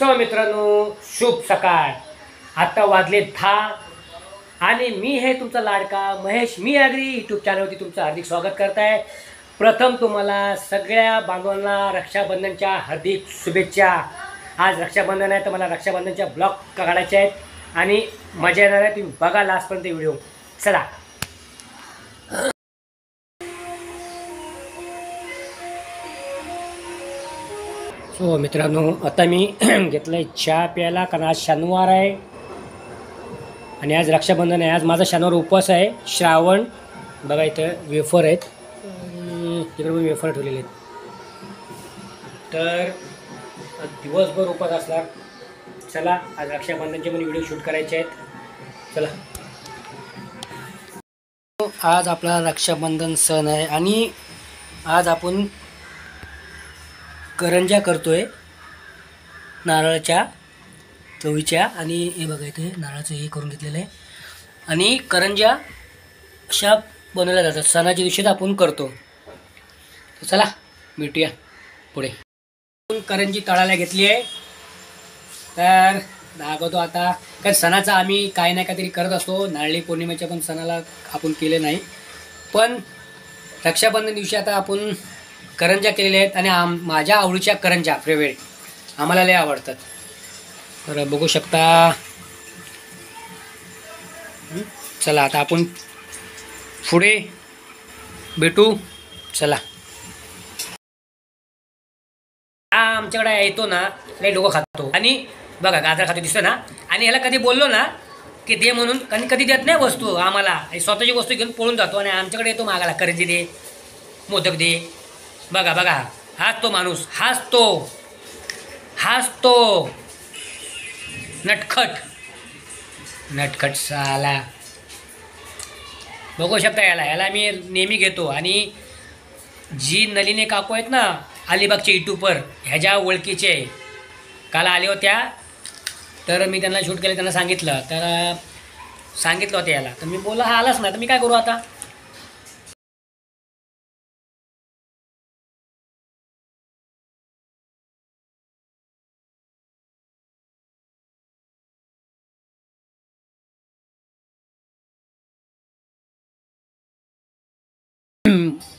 मित्रांनो, शुभ सकाळ. आता वाजले 10 आणि मी हे तुमचा लाडका महेश मी ॲग्री यूट्यूब चॅनलवरती तुमचं हार्दिक स्वागत करत आहे. प्रथम तुम्हाला सगळ्या बांधवांना रक्षाबंधनच्या हार्दिक शुभेच्छा. आज रक्षाबंधन आहे तर मला रक्षाबंधनच्या ब्लॉग काढायचे आहेत आणि मजा येणार आहे. तुम्ही बघा लास्टपर्यंत व्हिडिओ. चला. मित्रांनो, आता मी घेतलं आहे चहा प्यायला, कारण आज शनिवार आहे आणि आज रक्षाबंधन आहे. आज माझा शनिवार उपवास आहे. श्रावण. बघा इथं वेफर आहेत, तिकडे पण वेफर ठेवलेले आहेत. तर दिवसभर उपवास असणार. चला, आज रक्षाबंधनचे पण व्हिडिओ शूट करायचे आहेत. चला. आज आपला रक्षाबंधन सण आहे आणि आज आपण करंज्या करतोय नारळाच्या चवीच्या. आणि हे बघा इथे नारळाचं हे करून घेतलेलं आहे आणि करंज्या अशा बनवल्या जातात. सणाच्या दिवशीच आपण करतो. तर चला भेटूया पुढे. करंजी तळायला घेतली आहे. तर दाखवतो आता. कारण सणाचा आम्ही काही ना काहीतरी करत असतो. नारळी पौर्णिमेच्या पण सणाला आपण केले नाही, पण रक्षाबंधन दिवशी आता आपण करंज्या केलेल्या आहेत आणि माझ्या आवडीच्या करंज्या फेवरेट, आम्हाला लय आवडतात. तर बघू शकता. चला आता आपण पुढे भेटू. चला. हा आमच्याकडे येतो ना, लय डोकं खातो आणि बघा गाजर खातो दिसतं ना. आणि ह्याला कधी बोललो ना की दे म्हणून, आणि कधी देत नाही वस्तू आम्हाला. स्वतःची वस्तू घेऊन पळून जातो आणि आमच्याकडे येतो मागायला, करंजी दे, मोदक दे. बघा बघा, हाच तो माणूस, हाच तो नटखट साला. बघू शकता याला मी नेहमी घेतो. आणि जी नलिनी काकू आहेत ना अलिबागचे यूट्यूबर, ह्याच्या ओळखीचे काल आले होत्या, तर मी त्यांना शूट केलं. त्यांना सांगितलं होतं याला. तर मी बोलला हा आलाच ना, तर मी काय करू आता.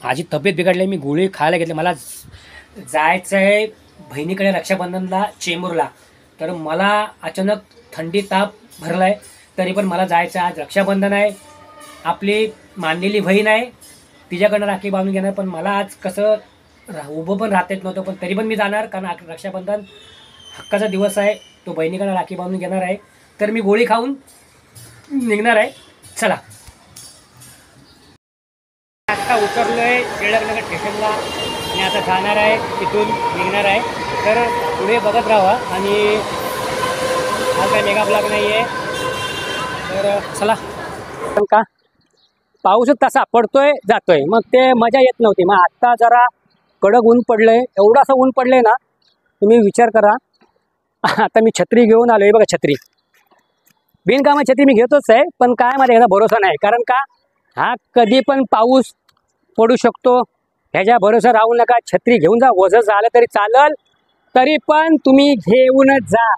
माझी तब्येत बिघडली, मी गोळी खायला घेतली. मला जायचं आहे बहिणीकडे रक्षाबंधनला चेंबूरला. तर मला अचानक थंडी ताप भरला आहे, तरी पण मला जायचं आहे. आज रक्षाबंधन आहे. आपली मानलेली बहीण आहे, तिच्याकडनं राखी बांधून घेणार. पण मला आज कसं उभं पण राहता येत नव्हतं, पण तरी पण मी जाणार, कारण रक्षाबंधन हक्काचा दिवस आहे. तो बहिणीकडनं राखी बांधून घेणार आहे. तर मी गोळी खाऊन निघणार आहे. चला. आता उतरलो आहे टिळकनगर स्टेशनला आणि आता जाणार आहे, तिथून निघणार आहे. तर पुढे बघत राहा. आणि हा काय मेगा ब्लॉग नाही आहे. तर चला. पण का पाऊसच तसा पडतोय जातोय, मग ते मजा येत नव्हती. मग आत्ता जरा कडक ऊन पडलं आहे. एवढंसं ऊन पडलं आहे ना, तुम्ही विचार करा. आता मी छत्री घेऊन आलो आहे. बघा छत्री, बिनकामा छत्री मी घेतोच आहे, पण काय माझ्या याचा भरोसा नाही. कारण का हा कधी पण पाऊस पडू शकतो. ह्याच्या भरोसा राहू नका. छत्री घेऊन जा. वजन झालं तरी चालल, तरी पण तुम्ही घेऊनच जा.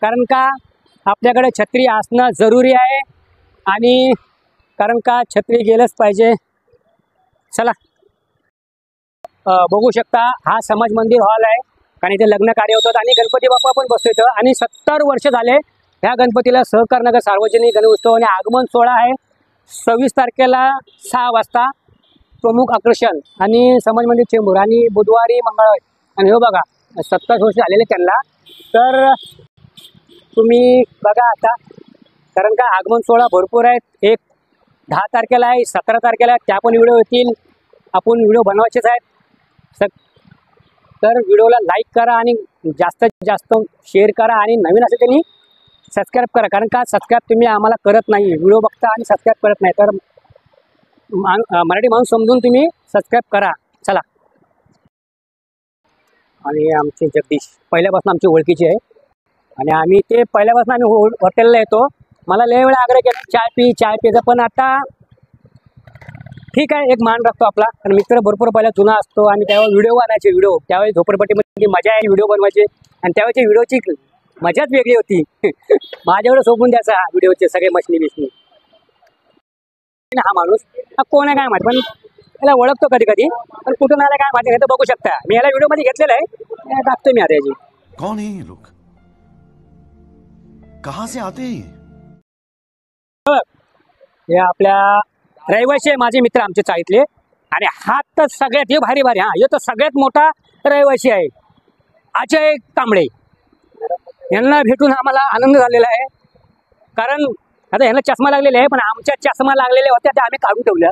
कारण का आपल्याकडे छत्री असणं जरुरी आहे. आणि कारण का छत्री गेलंच पाहिजे. चला. बघू शकता हा समाज मंदिर हॉल आहे, कारण इथे लग्न कार्य होतं आणि गणपती बाप्पा पण बसतो इथं. आणि 70 वर्ष झाले ह्या गणपतीला. सहकारनगर सार्वजनिक गणेशोत्सव आणि आगमन सोहळा आहे 26 तारखेला 6 वाजता. प्रमुख आकर्षण आणि समाज मंदिर चेंबूर. आणि बुधवारी मंगळवारी. आणि हो बघा 70 वर्ष झालेले त्यांना. तर तुम्ही बघा आता, कारण का आगमन सोहळा भरपूर आहेत. एक 10 तारखेला आहे, 17 तारखेला आहे, त्या पण व्हिडिओ येतील. आपण व्हिडिओ बनवायचेच आहेत. तर व्हिडिओला लाईक करा आणि जास्तीत जास्त शेअर करा. आणि नवीन असेल त्यांनी सबस्क्राईब करा, कारण का सबस्क्राईब तुम्ही आम्हाला करत नाही. व्हिडिओ बघता आणि सबस्क्राईब करत नाही. तर मराठी माणूस समजून तुम्ही सबस्क्राईब करा. चला. आणि आमचे जगदीश पहिल्यापासून आमची ओळखीची आहे आणि आम्ही ते पहिल्यापासून आम्ही हॉटेलला येतो. मला लय वेळा आग्रह केला चाय प्यायचा, पण आता ठीक आहे, एक मान राखतो आपला. आणि मित्र भरपूर पहिला जुना असतो आणि त्यावेळेस व्हिडिओ बनायचे. त्यावेळेस झोपडपट्टीमध्ये मजा आहे व्हिडिओ बनवायचे. आणि त्यावेळेची व्हिडिओची मजाच वेगळी होती. माझ्यावर सोपून द्यायचा व्हिडिओचे सगळे मशनी बिशनी. हा माणूस हा कोण आहे काय माहिती, पण त्याला ओळखतो कधी कधी, पण कुठून आला काय माहिती. हे तर बघू शकता, मी याला व्हिडिओ मध्ये घेतलेला आहे, टाकतोय मी आता याची. कौन है ये लोग, कहां से आते हैं? हे आपल्या रहिवासी आहे, माझे मित्र आमचे चाळीतले. आणि हा तर सगळ्यात हे भारी भारी, हा हे तर सगळ्यात मोठा रहिवासी आहे, अजय कांबळे. यांना भेटून आम्हाला आनंद झालेला आहे. कारण आता ह्यांना चष्मा लागलेला आहे, पण आमच्या चष्मा लागलेल्या होत्या त्या आम्ही काढून ठेवल्या.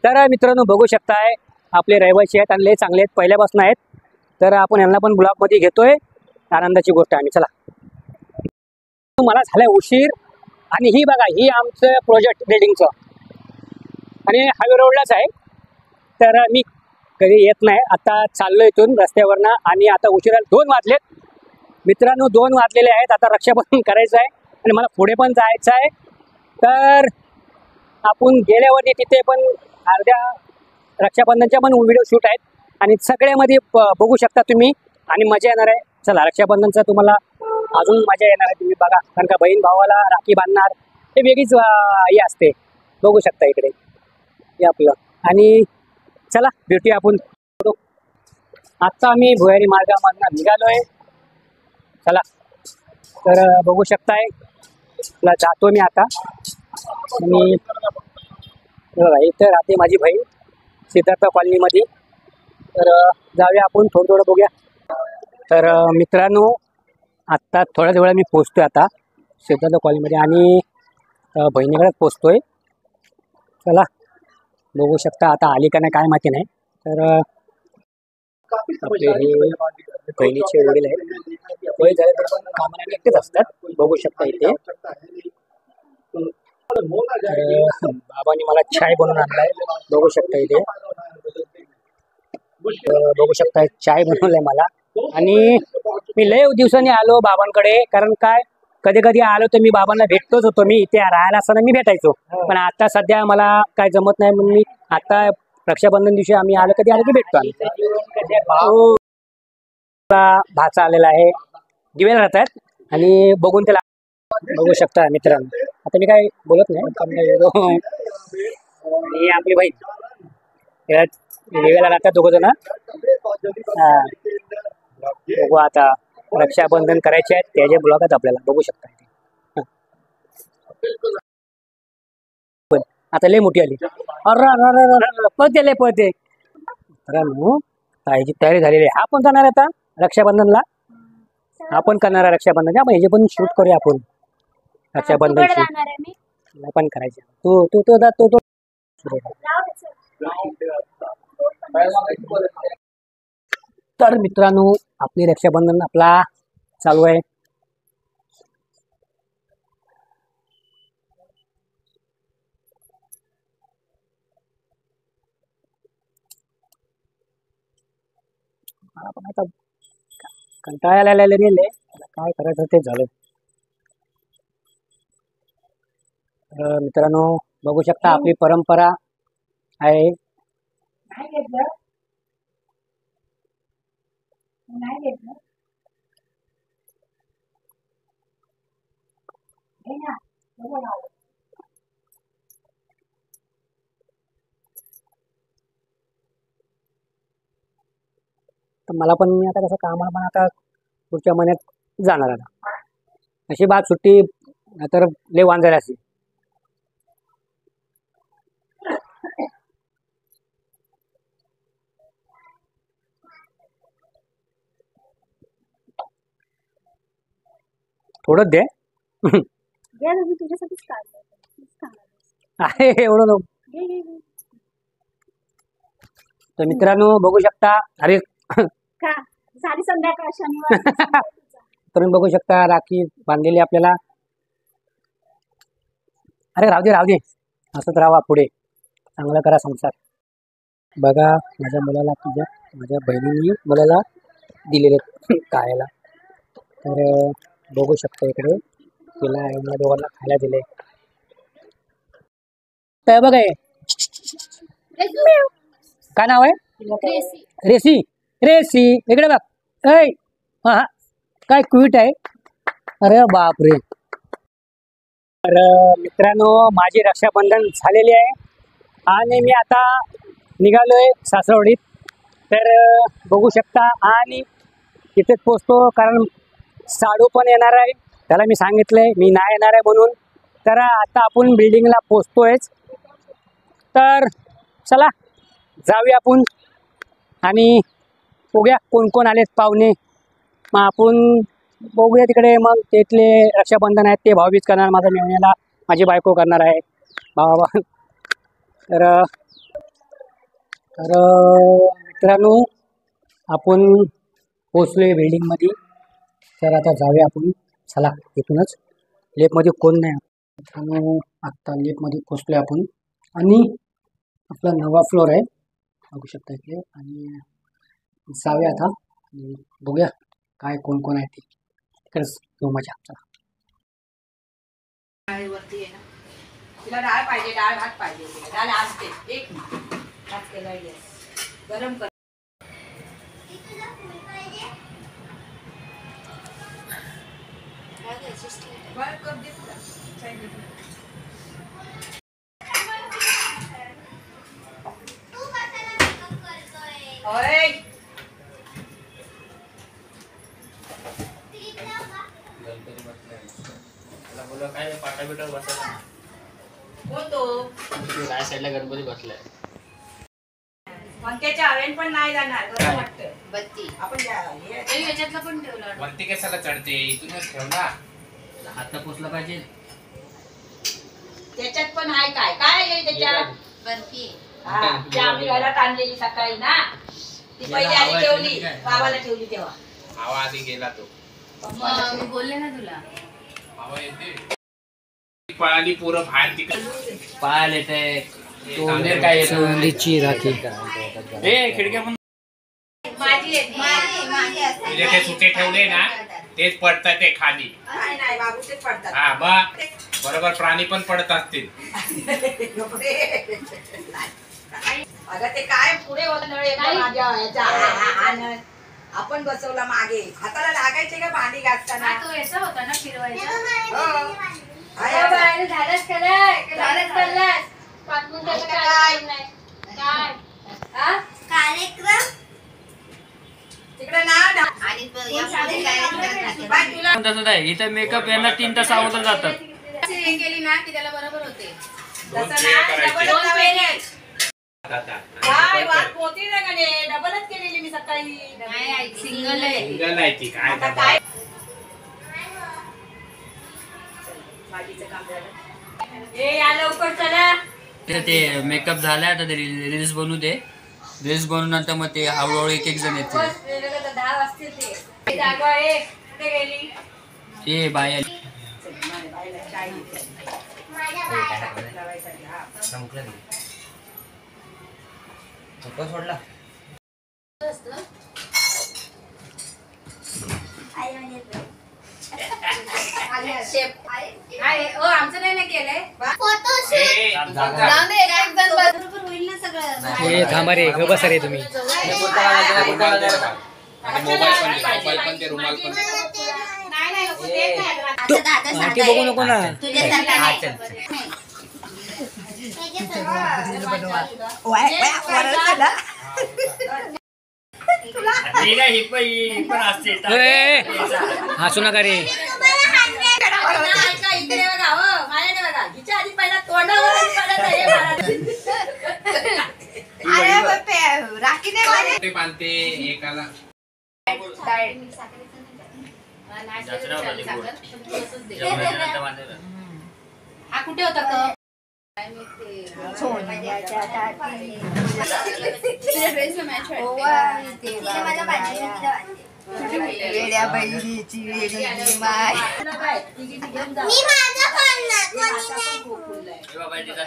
तर मित्रांनो बघू शकताय, आपले रहिवासी आहेत आणि लय चांगले आहेत, पहिल्यापासून आहेत. तर आपण यांना पण ब्लॉगमध्ये घेतोय, आनंदाची गोष्ट आहे. आम्ही चला, मला झालाय उशीर. आणि ही बघा, ही आमचं प्रोजेक्ट बिल्डिंगचं आणि हायवे रोडलाच आहे. तर मी कधी येत नाही, आता चाललो इथून रस्त्यावरनं. आणि आता उशिरा 2 वाजलेत मित्रांनो, 2 वाजलेले आहेत. आता रक्षाबंधन करायचं आहे आणि मला पुढे पण जायचं आहे. तर आपण गेल्यावरती तिथे पण अर्ध्या रक्षाबंधनच्या पण व्हिडिओ शूट आहेत आणि सगळ्यामध्ये बघू शकता तुम्ही, आणि मजा येणार आहे. चला, रक्षाबंधनचा तुम्हाला अजून मजा येणार आहे, तुम्ही बघा. कारण का बहीण भावाला राखी बांधणार हे वेगळीच हे असते. बघू शकता इकडे हे आपलं. आणि चला भेटूया आपण. आत्ता आम्ही भुयारी मार्गामधनं निघालोय. चला, तर बघू शकताय, तुला जातो मी आता. आणि इथं राहते माझी बहीण सिद्धार्थ कॉलनीमध्ये. तर जाऊया आपण, थोडं थोडं बघूया. तर मित्रांनो, आत्ता थोड्याच वेळा मी पोचतोय आता सिद्धार्थ कॉलनीमध्ये आणि बहिणीकडेच पोचतोय. चला बघू शकता, आता आली का नाही काय माहिती नाही. तर आपले हे बहिणीचे वडील आहेत, वय झाले तर पण कामाला एकटेच असतात. बघू शकता इथे. बाबांनी मला चाय बनवून आणलाय, बघू शकता इथे. बघू शकता चाय बनवलाय मला. आणि मी लय दिवसांनी आलो बाबांकडे, कारण काय कधी कधी आलो तर मी बाबांना भेटतोच होतो. मी इथे राहायला असताना मी भेटायचो, पण आता सध्या मला काय जमत नाही, म्हणून मी आता रक्षाबंधन दिवशी आम्ही आलो, कधी आलो की भेटतो आम्ही. भाचा आलेला आहे, दिवेला राहतात. आणि बघून त्याला बघू शकता मित्रांनो. आता मी काय बोलत नाही. आणि आपली बहीण दिवेला राहतात दोघं जण. बघू आता, रक्षाबंधन करायचे आहेत त्याचे ब्लॉग आहेत आपल्याला, बघू शकता. आता लय मोठी आली, अरे पळते लय पळते. ताईची तयारी झालेली आहे. आपण जाणार आता रक्षाबंधनला, आपण करणार आहे रक्षाबंधन. आपण ह्याचे पण शूट करूया आपण, रक्षाबंधन शूट पण करायचे. तू तू तो तो तो तर मित्रांनो, आपली रक्षाबंधन आपला चालू आहे. मला पण आता कंटाळायला गेले, काय करायचं ते झालं. मित्रांनो बघू शकता, आपली परंपरा आहे. तर मला पण, मी आता कसं कामाला पण आता पुढच्या महिन्यात जाणार आता. अशी बात सुट्टी तर लय वांजायला असेल. थोडंच दे आहे, एवढं नको. तर मित्रांनो बघू शकता, अरे तुम्ही बघू शकता राखी बांधलेली आपल्याला. अरे राहू दे, असंच राहा पुढे, चांगला करा संसार. बघा माझ्या मुलाला, माझ्या बहिणीने मुलाला दिलेले खायला. तर बघू शकता इकडे, तिला यांना दोघांना खायला दिले. तर बघा, काय नाव आहे? रेसी. रेसी इकडे बघ. ऐ हा, काय क्यूट आहे. अरे बापरे. तर मित्रांनो, माझी रक्षाबंधन झालेली आहे आणि मी आता निघालोय सासरवाडीत. तर बघू शकता आणि तिथेच पोचतो, कारण साडू पण येणार आहे. त्याला मी सांगितलंय मी नाही येणार आहे म्हणून. तर आता आपण बिल्डिंगला पोचतोयच. तर चला जाऊया आपण आणि बघूया कोण कोण आलेत पाहुणे. मग आपण बघूया तिकडे. मग तिथले रक्षाबंधन आहेत ते भाऊबीज करणार, माझा मेवण्याला माझी बायको करणार आहे भावा. तर तर मित्रांनो, आपण पोचलोय बिल्डिंगमध्ये. तर आता जाऊया आपण. चला इथूनच. लेपमध्ये कोण नाही मित्रांनो. आत्ता लेपमध्ये पोचलोय आपण आणि आपला नवा फ्लोअर आहे बघू शकता इथे. आणि जाऊया आता आणि बघूया काय कोण कोण आहे ते. तिकडेच घेऊ मजा. चला. वरती आहे ना, तिला डाळ पाहिजे, डाळ भात पाहिजे. डाळ असते एक भात केला गरम कर. बरं कप दे तुला. ओय काय पाटा बिटा बसला होतो राय साईडला गणपती बसलाय. पंख्याच्या हवेन पण नाही जाणार. गरम वाटतं. बत्ती आपण याच्यातला पण ठेवला. वरती कशाला चढते? इथूनच ठेव ना. हात पोचला पाहिजे. त्याच्यात पण आहे काय काय आहे त्याच्यात. बर्फी हा, ती आम्ही घरात आणलेली सकाळी ना, ती पहिली आधी ठेवली गावाला ठेवली तेव्हा. हवा आधी गेला तो. मी बोलले ना तुला. हवा येते. पळाली पोरं बाहेर तिकडे पाहायला येते. तोंडेर काय येतो राखी. ए खिडक्या पण माझी आहे ती. तुझे ते सुटे ठेवले ना तेच पडतात ते खाली. नाही नाही बाबू तेच पडतात. हा मग बरोबर प्राणी पण पडत असतील. अगं ते काय पुढे होत माझ्या ह्याच्या आणि आपण बसवला मागे. हाताला लागायचे का भांडी घासताना. तो याचा होता ना फिरवायचा. हो. झालंच झालंच कार्यक्रम तिकडे ना आणि बाय तुला तसंच आहे. इथं मेकअप यांना 3 तास अगोदर जातात. हे केली ना की त्याला बरोबर होते. तसं ना डबलच लावायची. आता काय वाट मोठी ना गणे. डबलच केलेली मी सकाळी. नाही सिंगल आहे. सिंगल आहे ती. काय आता काय भाजीचं काम झालं. ए या लवकर चला. ते मेकअप झालाय आता. ते रील्स बनवू दे. रील्स बनवून नंतर मग ते हळूहळू एक एक जण येते. बस 10 वाजतील ते. जागा आहे कुठे गेली. ए बाय आली. सोडला आमचं नाही ना केलंय. होईल ना सगळं. हे थांबा रे, ग बसा रे तुम्ही. मोबाईल पण ते रुमाल पण. ते बघू नको ना. हसू नका रे. इकडे बघा हो माझ्याकडे बघा. हिच्या आधी पहिला तोंडावर पडत आहे. राखी नाही ते बांधते एकाला. हा कुठे होता का. वेड्या बहिणीची वेडी माय.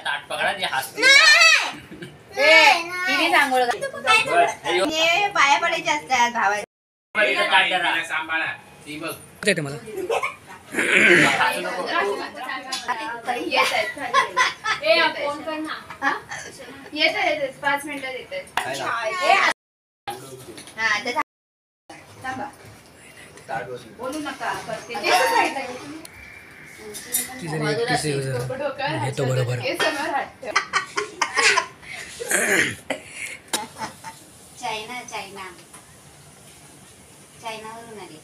ताट पकडा ते हात. पाया पडायचे असतात भावा. सांभाळा ती बघ. येते मला. येत 5 मिनिटात येत. बोलू नका करते ते. घेतो बरोबर. हे समोर हात ठेव. चायना चायनावरून आले.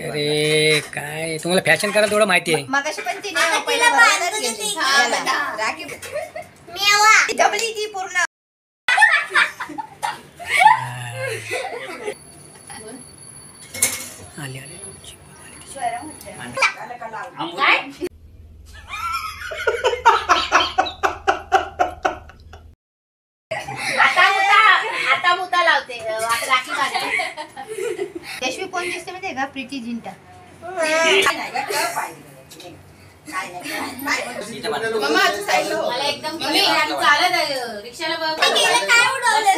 अरे काय तुम्हाला फॅशन करायला थोडं माहिती आहे. मगाशी पण तिने पहिला बरोबरच घेतली. राखी जमली ती पूर्ण. आले आले आता मुता लावते राखी काढते. यशवी कोण दिसते माहितीये का? प्रीती जिंटा. मम्मा आता साईड हो. मला एकदम चालत रिक्षाला बघ. काय उडवलं?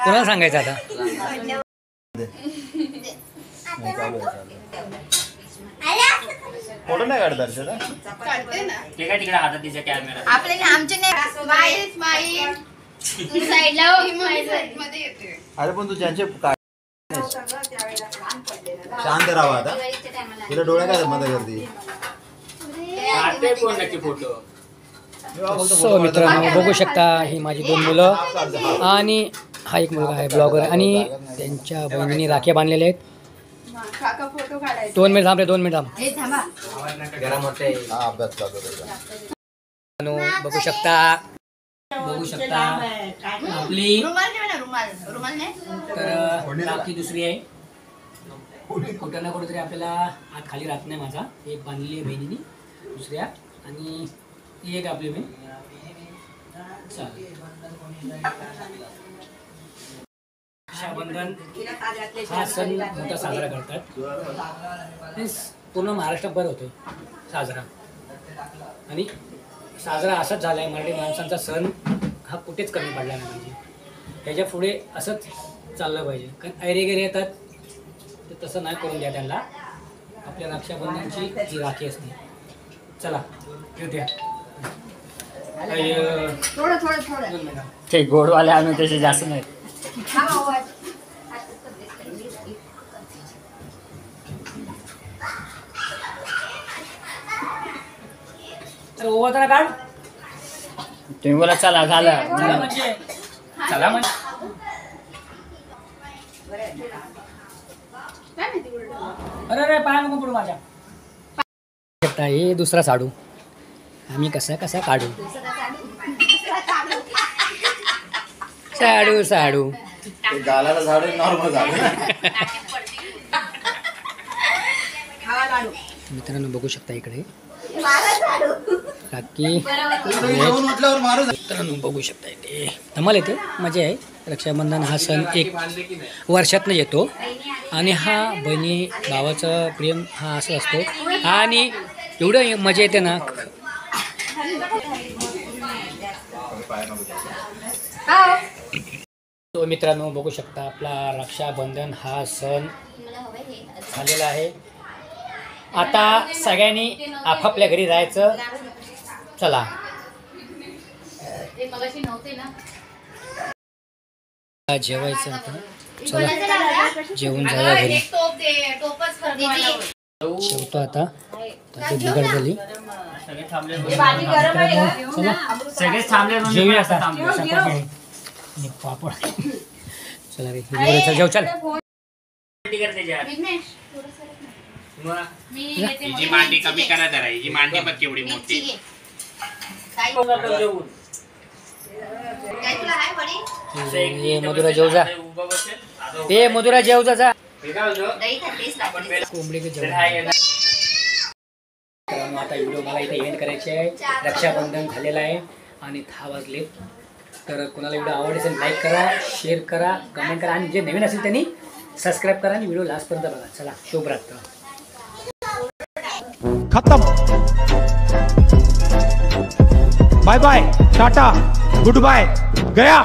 कोणाला सांगायचं आता? फोटो नाही काढतात काढते ना. ते काय तिकडे हातात तिच्या कॅमेरा. आपले ना आमचे नाही. स्माईल तू साईडला हो. मध्ये येते. अरे पण तू ज्यांचे शांत राहा आता. तिला डोळ्या काय मध्ये गर्दी. काढते कोण नक्की फोटो. सो मित्रांनो बघू शकता ही माझी 2 मुलं आणि हा एक मुलगा आहे ब्लॉगर आणि त्यांच्या बहिणीने राख्या बांधलेल्या आहेत. काका फोटो काढायचे. 2 मिनिट थांब रे 2 मिनिट थांब. हे थांबा. हा अभ्यास करतो बघू शकता आपली रुमाल ठेवा ना. रुमाल नाही. तर राखी दुसरी आहे. कुठं ना कुठेतरी आपल्याला हात खाली राहत नाही माझा. एक बांधलेली आहे बहिणीनी दुसऱ्या आणि एक आपली बहीण. रक्षाबंधन हा सण मोठा साजरा करतात. पूर्ण महाराष्ट्रभर होतो साजरा आणि साजरा असाच झाला आहे. मराठी माणसांचा सण हा कुठेच कमी पडला नाही पाहिजे. त्याच्या पुढे असंच चाललं पाहिजे. कारण ऐरेगेरे येतात तर तसं नाही करून द्या त्यांना. आपल्या रक्षाबंधनची जी राखी असते. चला येऊद्या. थोडं. ते गोडवाले आणून तसे जास्त नाही. तर ओवा जरा काढ. तुम्ही बोला चला झालं. म्हणजे चला म्हणजे अरे अरे पाय नको पडू माझ्या. हे दुसरा साडू आम्ही कसा काढू. साडू गालाला झाडू नॉर्मल झाडू. मित्रांनो बघू शकता इकडे राखी. मित्रांनो बघू शकता इथे धमाल येते. मजा आहे. रक्षाबंधन हा सण एक वर्षातनं येतो आणि हा बहिणी भावाचं प्रेम हा असं असतो आणि एवढं मजा येते ना. तो मित्रांनो बघू शकता आपला रक्षाबंधन हा सण झालेला आहे. आता सगळ्यांनी आपापल्या घरी जायचं. चला जेवायचं आता. चला जेवून जाऊया घरी. शेवतो आता बिघड झाली. सगळेच थांबले. जेवूया आता. पापड चला रे जेव. चल हिची मांडी कमी करा जरा. हिची मांडी बघ केवढी मोठी. ये मधुरा जेव जा. ए मधुरा जेव जा. कोंबडी के जेवण. आता व्हिडिओ मला इथे एंड करायचे आहे. रक्षाबंधन झालेलं आहे आणि 10 वाजले. तर कोणाला व्हिडिओ आवडला असेल लाईक करा, शेअर करा, कमेंट करा आणि जे नवीन असेल त्यांनी सबस्क्राईब करा आणि व्हिडिओ लास्टपर्यंत बघा. चला शुभरात्र. खत्म. Bye bye tata goodbye गया.